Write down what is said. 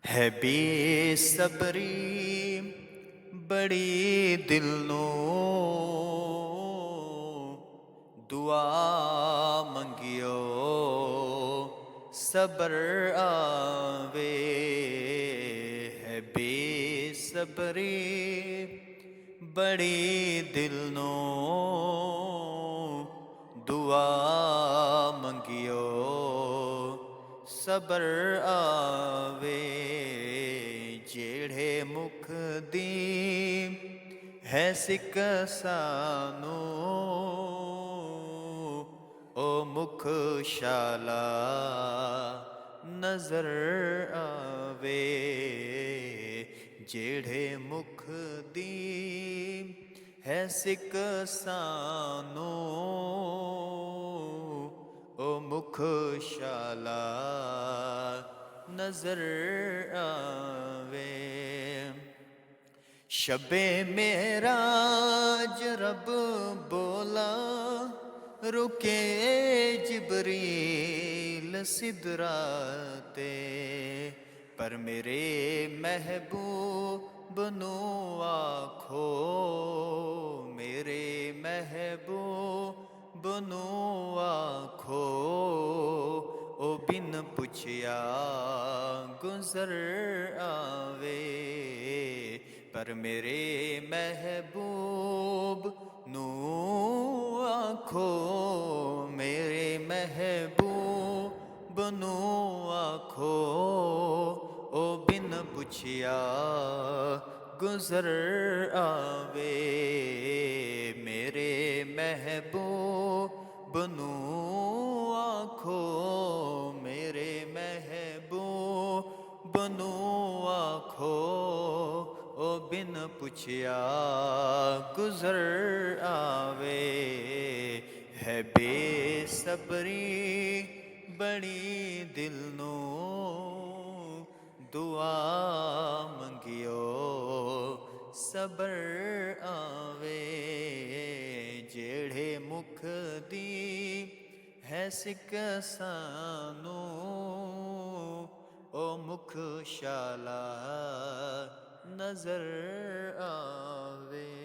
ਹੈ ਬੇਸਬਰੀ ਬੜੀ ਦਿਲ ਨੂੰ, ਦੁਆ ਮੰਗਿਓ ਸਬਰ ਆਵੇ। ਹੈ ਬੇਸਬਰੀ ਬੜੀ ਦਿਲ ਨੂੰ, ਦੁਆ ਮੰਗਿਓ ਸਬਰ ਆਵੇ। ਜਿਹੜੇ ਮੁਖ ਦੀ ਹੈ ਸਿੱਖ ਸਾਨੂੰ, ਓ ਮੁਖ ਸ਼ਾਲਾ ਨਜ਼ਰ ਆਵੇ। ਜਿਹੜੇ ਮੁਖ ਦੀ ਹੈ ਸਿੱਖ ਸਾਨੂੰ, ਓ ਮੁਖ ਸ਼ਾਲਾ ਨਜ਼ਰ ਆਵੇ। ਸ਼ਬੇ ਮੇਰਾਜ ਰੱਬ ਬੋਲਾ, ਰੁਕੇ ਜਿਬਰੀਲ ਸਿਦਰਾ ਤੇ, ਪਰ ਮੇਰੇ ਮਹਿਬੂਬ ਨੂੰ ਆਖੋ, ਮੇਰੇ ਮਹਿਬੂਬ ਨੂੰ ਆਖੋ, ਓ ਬਿਨ ਪੁੱਛਿਆ ਗੁਜ਼ਰ ਆਵੇ। ਪਰ ਮੇਰੇ ਮਹਿਬੂਬ ਨੂੰ ਆਖੋ, ਮੇਰੇ ਮਹਿਬੂਬ ਨੂੰ ਆਖੋ, ਓ ਬਿਨ ਪੁੱਛਿਆ ਗੁਜ਼ਰ ਆਵੇ। ਮੇਰੇ ਮਹਿਬੂਬ ਨੂੰ ਆਖੋ, ਮੇਰੇ ਮਹਿਬੂਬ ਨੂੰ ਆਖੋ, ਓ ਬਿਨ ਪੁੱਛਿਆ ਗੁਜ਼ਰ ਆਵੇ। ਹੈ ਬੇਸਬਰੀ ਬੜੀ ਦਿਲ ਨੂੰ, ਦੁਆ ਮੰਗਿਓ ਸਬਰ ਆਵੇ। ਜਿਹੜੇ ਮੁਖ ਦੀ ਹੈ ਸਿੱਖ ਸਾਨੂੰ, ਓ ਮੁਖ ਸ਼ਾਲਾ ਨਜ਼ਰ ਆਵੇ।